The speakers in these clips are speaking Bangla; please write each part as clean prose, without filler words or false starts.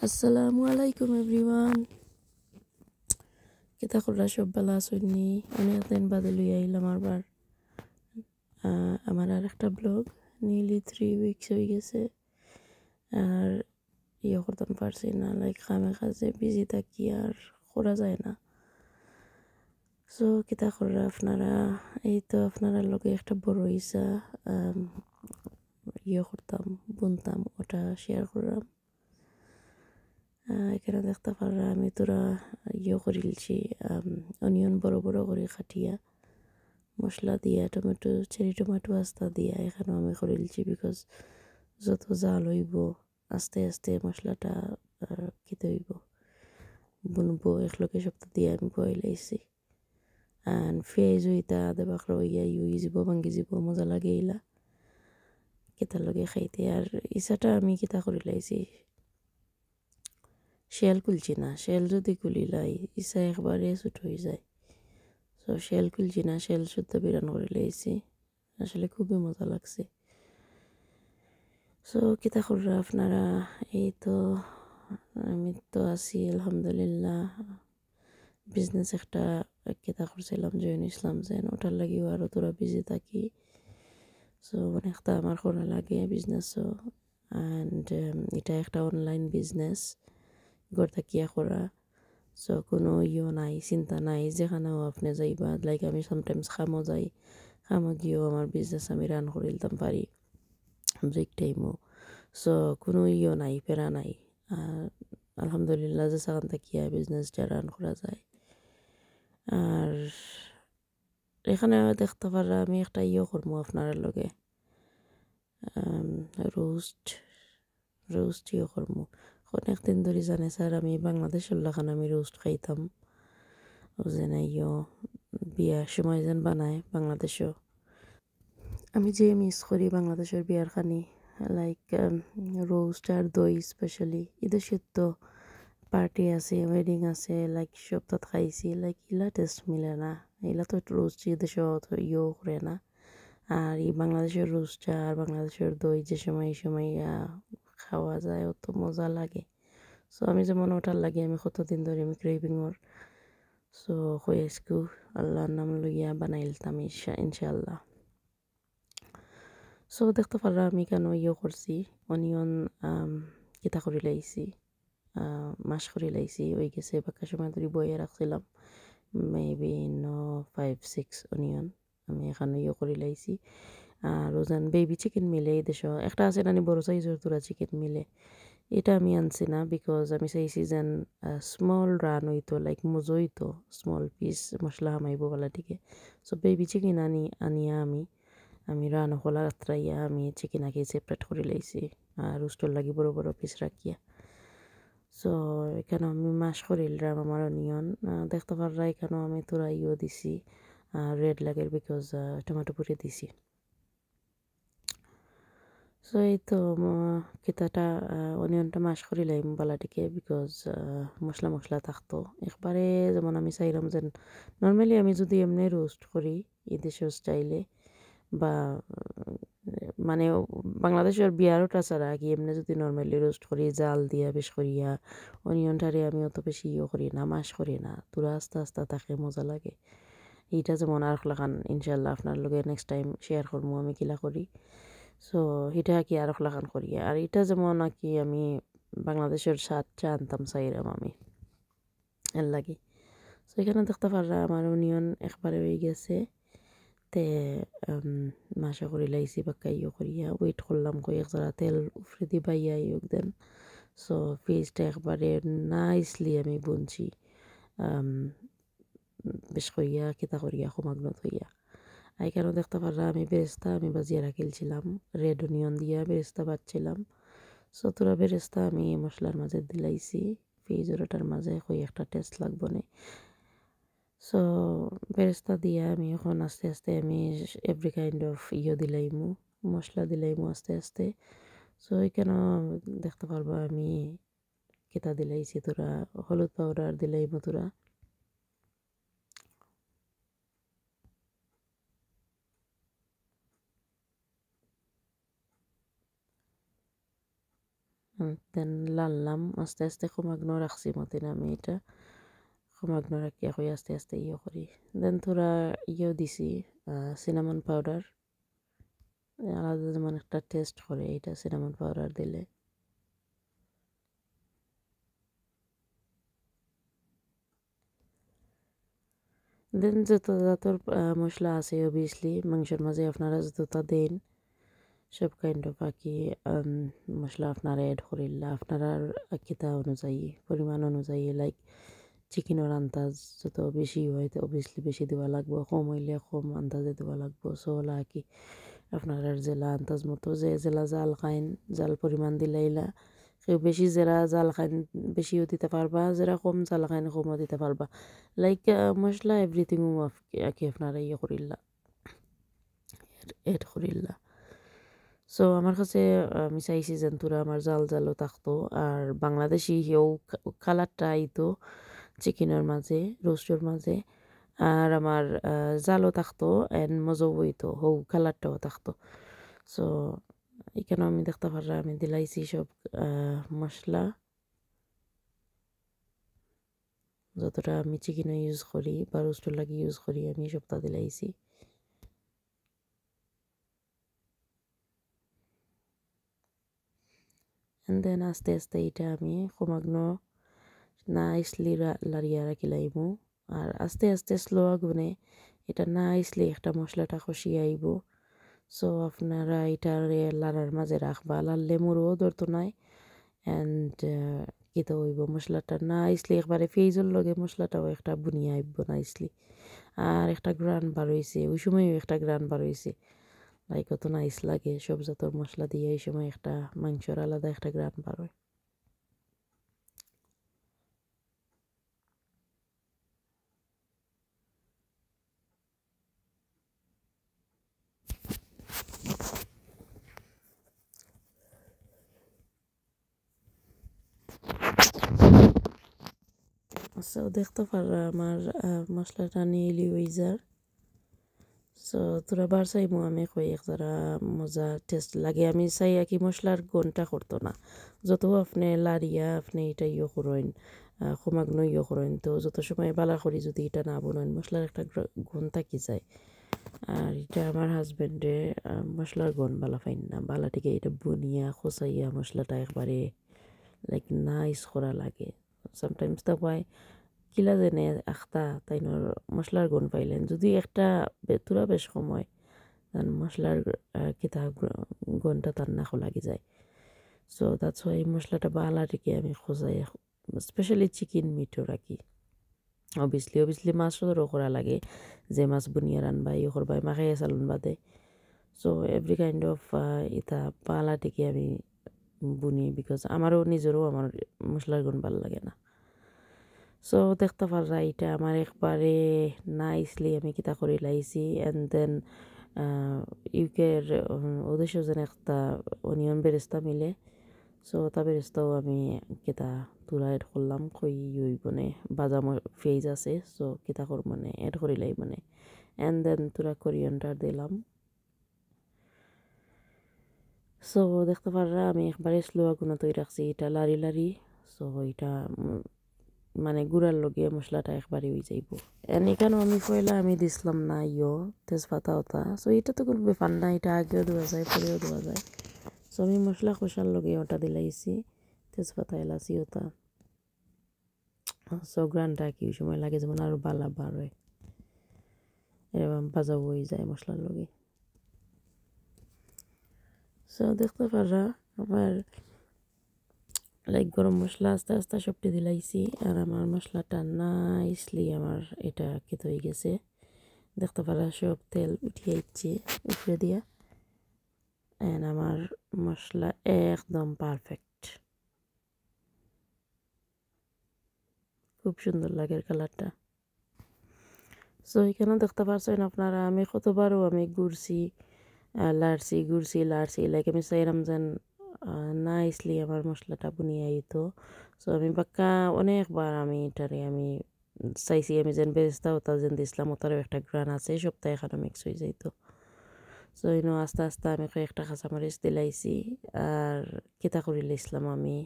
আসসালামু আলাইকুম এভরিওয়ান। কিতা করা সব ভালো আসুননি? অনেকদিন বাদে লই আইলাম আমার আর একটা ব্লগ। নিয়ারলি 3 উইকস হয়ে গেছে আর করতাম পারছি না, লাইক খামে কাজে বিজি থাকি আর করা যায় না। সো কিতা করা আপনারা, এই তো আপনারা লগে একটা বড় ইসা করতাম, বুনতাম, ওটা শেয়ার করলাম। এখানে দেখতে পারা আমি তোরা করিলছি, অনিয়ন বড় বড় করে কাটিয়া মশলা দিয়া টমেটো চেরি টমেটো আস্তা দিয়া এখানেও আমি করিলছি, বিকজ যত জাল হইব আস্তে আস্তে মশলাটা খেতে হইব, বুনবো একলগে সপ্তাহ দিয়ে আমি বয়ে লাইছি। আর পেঁয়াজ হইতা দেবাকরা হইয়া যাব ভাঙ্গি যাব, মজা লাগে ইলা কেতার লগে খাইতে। আর ইসাটা আমি কিতা করি লাইছি, শেল খুলছি না, শেল যদি খুলিলাই ইসা একবারে ছুট হয়ে যায়। সো শেল খুলছি না, শেল শুদ্ধ বিরান করে লাইছি, আসলে খুবই মজা লাগছে। সো কিতা কররা আপনারা, এই তো আমি তো আছি আলহামদুলিল্লাহ। বিজনেস একটা কিতা করছিলাম, জয়েন ইসলাম যেন ওটার লাগিও আরও তোরা বিজি থাকি। সো অনেকটা আমার করা লাগে বিজনেসও, অ্যান্ড এটা একটা অনলাইন বিজনেস ঘর থাকিয়া করা। সো কোনো নাই, চিন্তা নাই, যেখানেও আপনি যাইবা, লাইক আমি সামটাইমস খামও যাই, খামো গিয়েও আমার বিজনেস আমি রান করে দিতাম পারি ব্রেক টাইমও। সো কোনো নাই, পেরা নাই। আলহামদুলিল্লাহ যে সেখান থাকিয়া বিজনেসটা রান করা যায়। আর এখানে দেখতে পারা আমি একটা করবো আপনার লগে, রোস্ট করবো। অনেকদিন ধরে জানে স্যার আমি বাংলাদেশের লাখান আমি রোস্ট খাইতাম, ও যেন বিয়ার সময় যেন বানায় বাংলাদেশও। আমি যে মিস করি বাংলাদেশের বিয়ার খানি, লাইক রোস্ট আর দই, স্পেশালি এদেশের তো পার্টি আছে, ওয়েডিং আছে, লাইক সপ্তাহ খাইছি, লাইক ইলা টেস্ট মিলে না। এলা তো রোস্ট এদেশে করে না। আর এই বাংলাদেশের রোস্টটা আর বাংলাদেশের দই যে সময় এই সময় খাওয়া যায় অত মজা লাগে। সো আমি যেমন ওটার লাগে আমি কতদিন ধরে আমি ক্রেভিংর। সো হয়েস্কু আল্লাহর নাম লইয়া বানাইলতাম ইনশাআল্লাহ। সো দেখতে পারা আমি কেন করছি, অনিয়ন কিতা করে লাইছি, মাস করে লাইছি, ওই গেছে বাক্কা সময় ধরে বইয়ে রাখছিলাম, মেবি 5-6 অনিয়ন আমি এখানে করে লাইছি। আর ওজন বেবি চিকেন মিলে এই দেশ একটা আছে নানি বড় সাইজের তোরা চিকেন মিলে, এটা আমি আনছি না, বিকজ আমি চাইছি যেন স্মল রান হইতো, লাইক মজো হইতো, স্মল পিস মশলা হামাইব বলা ঠিকে। সো বেবি চিকেন আনিয়া আমি রান হলা রাত্রাইয়া আমি চিকেন আগে সেপারেট করে লাইছি, আর রোস্টর লাগি বড় বড় পিস রাখিয়া। সো এখানে আমি মাস করিলাম আমার অনিয়ন, দেখতে পাররা এখানেও আমি তোরা দিছি রেড লাগের, বিকজ টমেটো পুড়ে দিছি। সো এই তো কিতাটা অনিয়নটা মাস করি লাইম বালাটিকে, বিকজ মশলা থাকতো একবারে, যেমন আমি চাইলাম যেন নর্মালি আমি যদি এমনি রোস্ট করি দেশের স্টাইলে, বা মানে বাংলাদেশের বিয়ারটা ছাড়া কি এমনি যদি নর্মালি রোস্ট করি জাল দিয়া বেশ করিয়া, অনিয়নটারে আমি অত বেশি করি না, মাস করি না, তোরা আস্তে আস্তে তাকে মজা লাগে। এইটা যেমন আর খান ইনশাল্লাহ আপনার লগে নেক্সট টাইম শেয়ার করবো আমি কিলা করি। সো এটা কি আর লাখান করি, আর এটা যেমন কি আমি বাংলাদেশের স্বাদটা আনতাম চাইলাম আমি এর লাগে। সো এখানে দেখতে পাররা আমার অনিয়ন একবারে হয়ে গেছে, তে মাসা করি লাইছি বাক্কা করিয়া ওয়েট করলাম কয়েক যারা তেল উফরে দি বাইয়া দেন। সো ফিসটা একবারে নাইসলি আমি বুনছি, বেশ করিয়া কিতা করিয়া সমাগ্ন হইয়া। এইখানেও দেখতে পাররা আমি বেরেস্তা আমি বাজিয়ে রাখিলছিলাম, রেড অনিয়ন দিয়া বেরেস্তা বাজছিলাম। সো তোরা বেরেস্তা আমি মশলার মাঝে দিলাইছি, ওটার মাঝে একটা টেস্ট লাগবো না। সো বেরেস্তা দিয়া আমি এখন আস্তে আস্তে আমি এভরি কাইন্ড অফ দিলাইমু, মশলা দিলাইমু আস্তে আস্তে। সো এখানেও দেখতে পারবা আমি কেতা দিলাইছি, তোরা হলুদ পাউডার দিলাইমু, তোরা দেন লাললাম আস্তে আস্তে খোমাগ্নো রাখছি মতিন আমি এটা খোমাগ্নো রাখিয়া হয়ে আস্তে আস্তে করি দেন থোড়া দিছি সিনামন পাউডার আলাদা যেমন একটা টেস্ট করে এটা সিনামন পাউডার দিলে দেন যত জাতর মশলা আছে অবভিয়াসলি মাংসের মাঝে আপনারা যতটা দেন সব কাইন্ড অফ বাকি মশলা আপনারা এড করিল্লা আপনারা কিতা অনুযায়ী পরিমাণ অনুযায়ী লাইক চিকেনের আন্দাজ যত বেশি হয় তো অবভিয়াসলি বেশি দেওয়া লাগবো কম হইলে কম আন্দাজে দেওয়া লাগবো সোলা কি আপনারা জেলা আন্দাজ মতো যে জেলা জাল খাইন জাল পরিমাণ দিলাইলা কেউ বেশি জেরা জাল খাইন বেশিও দিতে পারবা যেরা কম জাল খাইন কমও দিতে পারবা লাইক মশলা এভরিথিং কি আপনারা করিল্লা এড করিল্লা সো আমার কাছে আমি চাইছি যেন তোরা আমার জাল জালও থাকতো আর বাংলাদেশি হেও কালারটা আইতো চিকেনের মাঝে রোস্টের মাঝে আর আমার জালও থাকতো এন্ড মজাও হইতো হৌ কালারটাও থাকতো সো এখানে আমি দেখতে পারলাম আমি দিলাইছি সব মশলা যতটা আমি চিকেনে ইউজ করি বা রোস্টের লাগে ইউজ করি আমি সবটা দিলাইছি এন্ড দেন আস্তে আস্তে এটা আমি কমাগ্ন নাইসলি লাড়িয়া রাখি লাইব আর আস্তে আস্তে স্লো আগুনে এটা নাইসলি একটা মশলাটা খসিয়ে আইব সো আপনারা এটারে লাড়ার মাঝে রাখবা লাড়লে মুড়ও ধরতো নাই অ্যান্ড কিতা হইব মশলাটা নাইসলি একবারে ফেজর লগে মশলাটাও একটা বুনিয়া আইব নাইসলি আর একটা গ্রান বার হইছে ওই সময়ও একটা গ্রান বার হইছে লাইক কত নাইস লাগে সব জাতর মশলা দিয়ে এই সময় একটা মাংসর আলাদা একটা গ্রান বার হয় সো দেখতে পাররা আমার মশলাটা নিয়ে ওইজার সো তোরা বার চাইমো আমি কয়েক যারা মজা টেস্ট লাগে আমি চাই কি মশলার গনটা করতো না যত আপনি লাড়িয়া আপনি এটা করেন খোমাগ্ন করেন তো যত সময় বালা করি যদি এটা না বনেন মশলার একটা গন থাকি যায় আর এটা আমার হাজব্যান্ডে মশলার গন বালা ফাইন না বালা থেকে এটা বুনিয়া খোসাইয়া মশলাটা একবারে লাইক নাইস করা লাগে সামটাইমস তা হয় কিলা যেনে আখতা তাইনোর মশলার গুণ পাইলেন যদি একটা বেতুরা বেশ সময় তার মশলার কিতা গুণটা তার নাকো লাগি যায় সো দ্যাটস ওয়াই মশলাটা বালা রেখে আমি খোঁজাই স্পেশালি চিকেন মিটও রাখি অবভিয়াসলি মাছও করা লাগে যে মাছ বুনিয়া রানবা করবা মাখাই চালুন বাদে সো এভরি কাইন্ড অফ ইতা বালা রেখে আমি বুনি বিকজ আমারও নিজেরও আমার মশলার গুণ ভালো লাগে না সো দেখতে পাররা এটা আমার একবারে নাইসলি আমি কিতা করে লাইছি অ্যান্ড দেন ইউকের ওদেশও যেন একটা অনিয়ন বেরেস্তা মিলে সো তা বেরেস্তাও আমি কিতা তুলা এড করলাম কই বনে বাজাম ফেজ আছে সো কিতা কর মানে এড করি লাই মানে অ্যান্ড দেন তুরা কোরিয়ান্ডার দিলাম সো দেখতে পাররা আমি একবারে স্লো আগুনে তৈরি রাখছি এটা লারি লারি সো এটা মানে গুড়ার লগে মশলাটা একবারে হয়ে যাইব এখানেও আমি পয়লা আমি দিছিলাম না তেজপাতা ওটা সো এটা তো কোনো ব্যাপার না এটা আগেও দেওয়া যায় পরেও দেওয়া যায় সো আমি মশলা কষার লগে ওটা দিলাইছি তেজপাতা এলাচি ওটা সো গ্রানটা কি সময় লাগে যেমন আরও বালা বার হয় এরকম ভাজাও হয়ে যায় মশলার লগে সো দেখতে পাররা আমার লাইক গরম মশলা আস্তে আস্তে সবটি দিলাইছি আর আমার মশলাটা নাইসলি আমার এটা খেত হয়ে গেছে দেখতে পারা সব তেল উঠিয়ে ইচ্ছে উপরে দিয়া এন্ড আমার মশলা একদম পারফেক্ট খুব সুন্দর লাগে কালারটা সো এখানে দেখতে পারছেন আপনারা আমি কতবারও আমি ঘুরছি লাড়ছি লাইক আমি চাইলাম যেন নাইসলি আমার মশলাটা বুনিয়ে আইতো সো আমি বাক্কা অনেকবার আমি এটারে আমি চাইছি আমি যেন বেরেস্তা ওটা যেন দিছিলাম ওটারও একটা গ্রান আছে সপ্তাহে এখানে মিক্স হয়ে যাইতো সো আস্তে আস্তে আমি কয়েকটা কাঁচামরিচ দিলাইছি আর কিতা করে লাইছিলাম আমি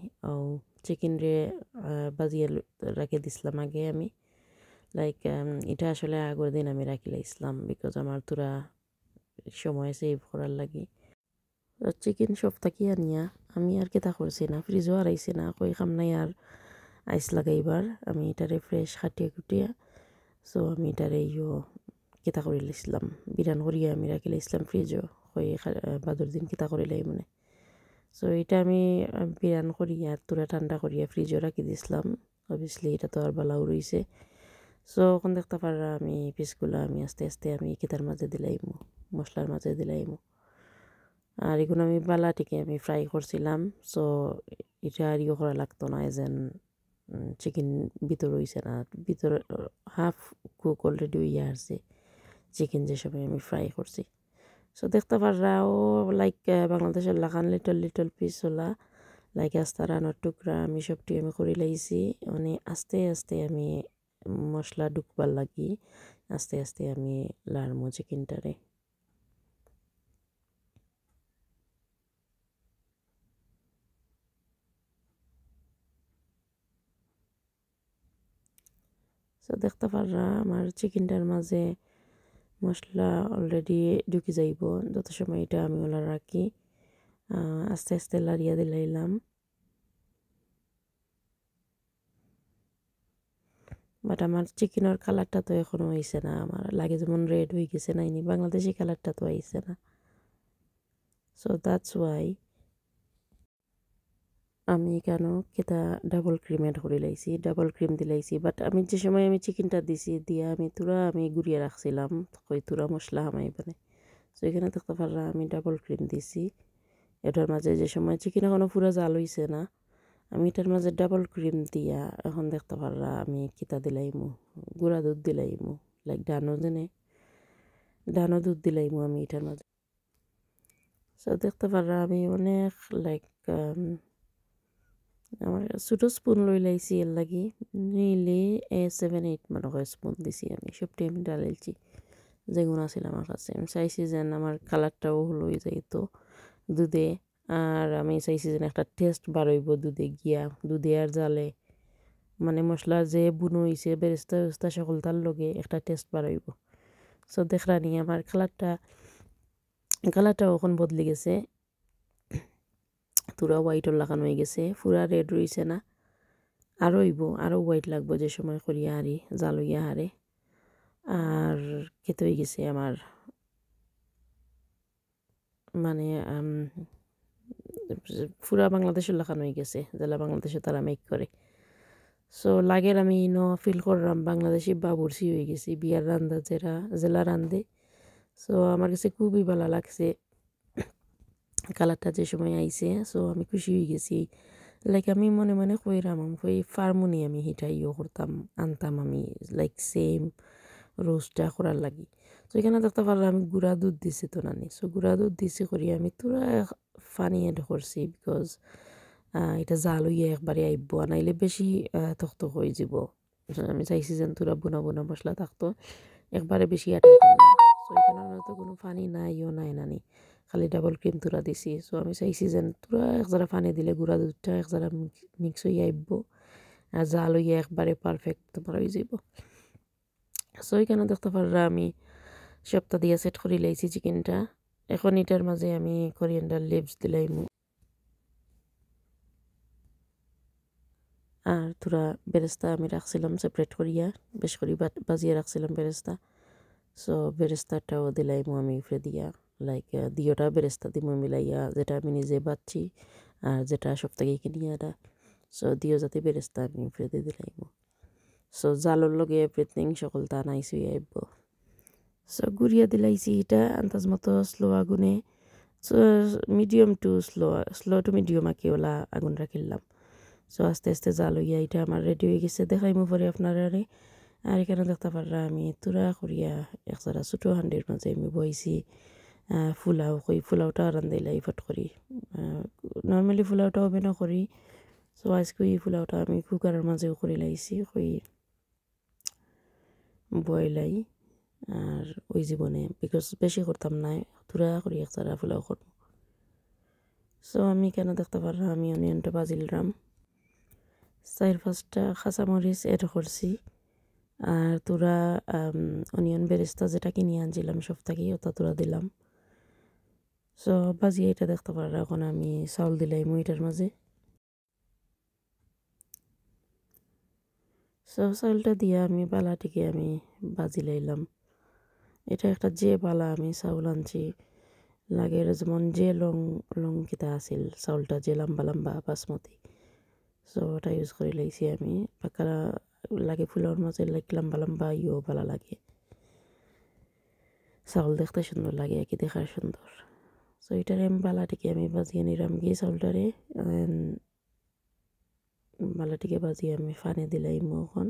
চিকেন রে বাজিয়ে রাখে দিছিলাম আগে আমি লাইক এটা আসলে আগের দিন আমি রাখি লাইছিলাম বিকজ আমার তোরা সময় সেভ করার লাগি চিকেন সব থাকি আনিয়া আমি আর কিতা করছি না ফ্রিজও আর আইছি না কই খাম নাই আর আইস লাগাইবার আমি এটারে ফ্রেশ খাটিয়া খুটিয়া সো আমি এটারে কিতা করে লাইছিলাম বিরান করিয়া আমি রাখি লাইছিলাম ফ্রিজও কই বাদর দিন কিতা করে লাই মানে সো এটা আমি বিরান করিয়া তোরা ঠান্ডা করিয়া ফ্রিজও রাখি দিছিলাম অবভিয়াসলি এটা তো আর বালাও রইছে সো এখন দেখতে পাররা আমি পিসগুলা আমি আস্তে আস্তে আমি কিতার মাঝে দিলাইমু মশলার মাঝে দিলাইমু আর এগুলো আমি বালাটিকে আমি ফ্রাই করছিলাম সো এটা আর করা লাগতো না যেন চিকেন ভিতর হইছে না ভিতর হাফ কুক অলরেডি হইয়া আসছে চিকেন যে সময় আমি ফ্রাই করছি সো দেখতে পাররাও লাইক বাংলাদেশের লাগান লিটল পিস হলা লাইক আস্তা রানোর টুকরা আমি সবটি আমি করে লাইছি মানে আস্তে আস্তে আমি মশলা ঢুকবার লাগি আস্তে আস্তে আমি লাড়মো চিকেনটারে সো দেখতে পাররা আমার চিকেনটার মাঝে মশলা অলরেডি ঢুকে যাইব যত সময় এটা আমি ওলা রাখি আস্তে আস্তে লাড়িয়া দিলাইলাম বাট আমার চিকেনের কালারটা তো এখনও হয়েছে না আমার লাগে যেমন রেড হয়ে গেছে নাইনি বাংলাদেশি কালারটা তো আইছে না সো দ্যাটস ওয়াই আমি কেন কেটা ডাবল ক্রিম এড করে লাইছি ডাবল ক্রিম দিলাইছি বাট আমি যে সময় আমি চিকেনটা দিছি দিয়া আমি গুড়িয়ে রাখছিলাম কই তুরা মশলা হামাই বানে সো এখানে দেখতে পাররা আমি ডাবল ক্রিম দিছি এটার মাঝে যে সময় চিকেন এখনও পুরো জাল হইছে না আমি এটার মাঝে ডাবল ক্রিম দিয়া এখন দেখতে পাররা আমি কিতা দিলাইমু গুঁড়া দুধ দিলাইমু লাইক ডানো দুধ দিলাইমু আমি এটার মাঝে সো দেখতে পাররা আমি অনেক লাইক আমার ছোটো স্পুন লই লাইছি এর লাগি নিলে 7-8 মনে হয় স্পুন দিছি আমি সবটি আমি ডালাইছি যেগুলো আছিল আমার কাছে আমি চাইছি যেন আমার কালারটাও হয়ে যাইতো দুধে আর আমি চাইছি যেন একটা টেস্ট বাড়ইব দুধে আর জালে মানে মশলার যে বুনো হইছে বেরেস্তা সকল তার লগে একটা টেস্ট বাড়ইব সো দেখরানি আমার কালারটাও এখন বদলে গেছে তুরা হোয়াইটর লাগানো হয়ে গেছে পুরা রেড রইছে না আরও হোয়াইট লাগবো যে সময় করিয়া হারি জাল হইয়া হারে আর খেতে হয়ে গেছে আমার মানে পুরা বাংলাদেশের লাগানো হয়ে গেছে জেলা বাংলাদেশে তারা মেক করে সো লাগের আমি ফিল করলাম বাংলাদেশি বাবুরসি হয়ে গেছি বিয়ার রান্দা জেলা রান্ধে সো আমার কাছে খুবই ভালো লাগছে কালারটা যে সময় আইছে সো আমি খুশি হয়ে গেছি লাইক আমি মনে মনে কইরাম কই ফার্মুনি আমি হিটা করতাম আনতাম আমি লাইক সেম রোস্টটা করার লাগি তো এখানে দেখতে পারলাম আমি গুঁড়া দুধ দিছি তো নানি সো গুঁড়া দুধ দিছি করি আমি তোরা ফানি এড করছি বিকজ এটা জাল হইয়া একবারে আইব নাইলে বেশি তক্ত হয়ে যাব আমি চাইছি যেন তোরা বোনা মশলা থাকতো একবারে বেশি আটাইতাম না সো এখানে তো কোনো ফানি নাইও নাই নানি খালি ডাবল ক্রিম তোরা দিছি সো আমি চাইছি যেন তোরা একজারা পানি দিলে গুঁড়া দুধটা একজারা মিক্স হয়ে আইব আর জাল হইয়া একবারে পারফেক্ট তোমার হয়ে যাব সো এখানে দেখতে পাররা আমি সপ্তাহ দিয়ে সেট করে লাইছি চিকেনটা এখন এটার মাঝে আমি কোরিয়ান্ডার লিভস দিলাইমু আর তোরা বেরেস্তা আমি রাখছিলাম সেপারেট করিয়া বেশ করি বাজিয়ে রাখছিলাম বেরেস্তা সো বেরেস্তাটাও দিলাইমু আমি উপরে দিয়া লাইক দিওটা বেরেস্তা দিমু মিলাইয়া যেটা আমি নিজে বাচ্ছি আর যেটা সপ্তাহে কিনিয়া সো দিও যাতে বেরেস্তা আমি উপরে দিয়ে দিলাইমু সো জালর লগে এভরিথিং সকল তা নাইস হয়ে আইব সো গুড়িয়া দিলাইছি এটা আন্দাজ মতো স্লো আগুনে so medium to slow to medium OLA আগুন রাখিলাম সো আস্তে আস্তে জাল হইয়া এটা আমার রেডি হয়ে গেছে দেখাইমু পরে আপনারা আর এখানে দেখতে পাররা আমি তুরা করিয়া একসারা ছোটো হান্ডির মাঝে আমি বইছি ফুলাওটা রান্ধাইলাই ফট করি নর্মালি ফুলাওটা ওভেনও করি সো আজকে ফুলাওটা আমি কুকারের মাঝেও করে লাইছি বয়লাই আর ওই জীবনে বিকজ বেশি করতাম না তুরা করি একসারা ফুলাও করব সো আমি কেন দেখতে পারলাম আমি অনিয়নটা বাজিলাম 4-5টা কাঁচামরিচ এড করছি আর তুরা অনিয়ন বেরেস্তা যেটা কিনে আনছিলাম সব থেকে ওটা তুরা দিলাম সো বাজিয়ে এটা দেখতে পারা এখন আমি চাউল দিলাই এটার মাঝে সো চাউলটা দিয়ে আমি বালাটিকে আমি বাজি লাইলাম এটা একটা যে বালা আমি চাউল আনছি লাগে যেমন যে লং কিতা আছিল চাউলটা যে লম্বা লম্বা বাসমতি সো ওটা ইউজ করে লাইছি আমি পাকা লাগে ফুলের মাঝে লাইক লম্বা লম্বা বালা লাগে চাউল দেখতে সুন্দর লাগে কি দেখার সুন্দর সো এটারে আমি বালাটিকে আমি বাজিয়ে নিলাম গিয়ে চাউলটারে বালাটিকে বাজিয়ে আমি ফানে দিলাই এখন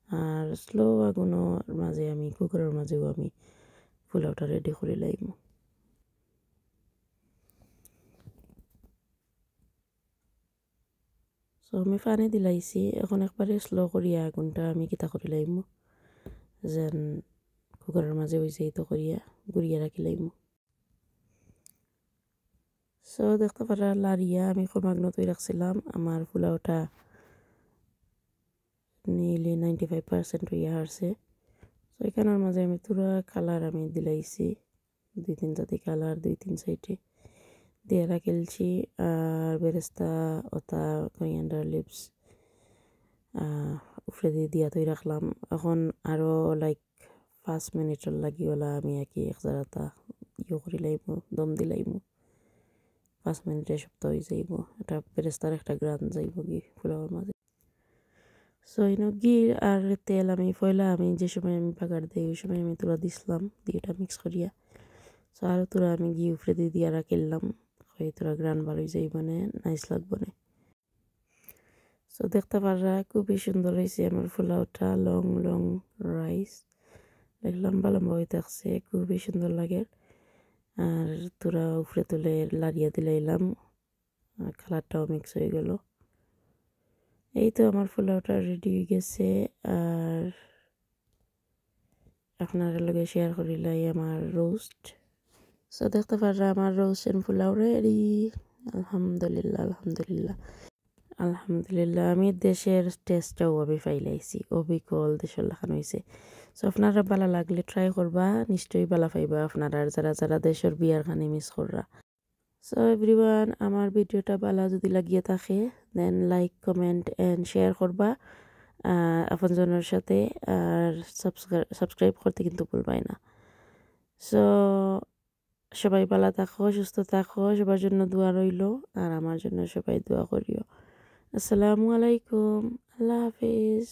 আর স্লো আগুনের মাঝে আমি কুকারের মাঝেও আমি পোলাওটা রেডি করে লাইম সো আমি ফানে দিলাইছি এখন একবারে স্লো করিয়া আগুনটা আমি কিতা করে লাইম যেন কুকারের মাঝে হয়েছে তো করিয়া গুড়িয়া রাখি লাইম সো দেখতে পারা লারিয়া আমি কমাগ্ন তৈরি রাখছিলাম আমার পোলাওটা নিলে 95% হইয়া হারছে সো এখানের মাঝে আমি পুরা কালার আমি দিলাইছি 2-3 জাতি কালার 2-3 সাইডে দিয়ে রাখিলছি আর বেরেস্তা ওটা কোরিয়ান্ডার লিভস উপরে দিয়ে দিয়া তৈরি রাখলাম এখন আরও লাইক 5 মিনিটের লাগিওলা আমি একই এক জায়গাটা করে লাইব দম দিলাইম 5 মিনিটে সপ্তাহ হয়ে যাইব এটা বেরেস্তার একটা গ্রান যাইব কি পোলাওর মাঝে সো ঘি আর তেল আমি পয়লা আমি যে সময় আমি বাগার দিই ওই সময় আমি তোরা দিছিলাম দিয়ে এটা মিক্স করিয়া সো আরও তোরা আমি ঘি উপরে দিয়ে দিয়া রাখিলাম হয়ে তোরা গ্রান ভালোই যাই মানে নাইস লাগবো না সো দেখতে পাররা খুবই সুন্দর হয়েছে আমার পোলাওটা লং লং রাইস লম্বা লম্বা হয়ে থাকছে খুবই সুন্দর লাগে আর তোরা উপরে তুলে লাড়িয়ে দিলাইলাম কালারটাও মিক্স হয়ে গেল এই তো আমার পোলাওটা রেডি হয়ে গেছে আর আপনারা লগে শেয়ার করিলাই আমার রোস্ট সো দেখতে পাররা আমার রোস্ট এন্ড পোলাও রেডি আলহামদুলিল্লাহ আলহামদুলিল্লাহ আলহামদুলিল্লাহ আমি দেশের টেস্টটাও আমি ফাইলাইছি অবিকল দেশের লেখানো হয়েছে সো আপনারা ভালো লাগলে ট্রাই করবা নিশ্চয়ই ভালো পাইবা আপনারা যারা যারা দেশের বিয়ার খানে মিস কররা সো এভরিওয়ান আমার ভিডিওটা ভালো যদি লাগিয়ে থাকে দেন লাইক কমেন্ট এন্ড শেয়ার করবা আপনজনের সাথে আর সাবস্ক্রাইব করতে কিন্তু ভুলবাই না সো সবাই ভালো থাকো সুস্থ থাকো সবার জন্য দোয়া রইল আর আমার জন্য সবাই দোয়া করিও আসসালামু আলাইকুম আল্লাহ হাফিজ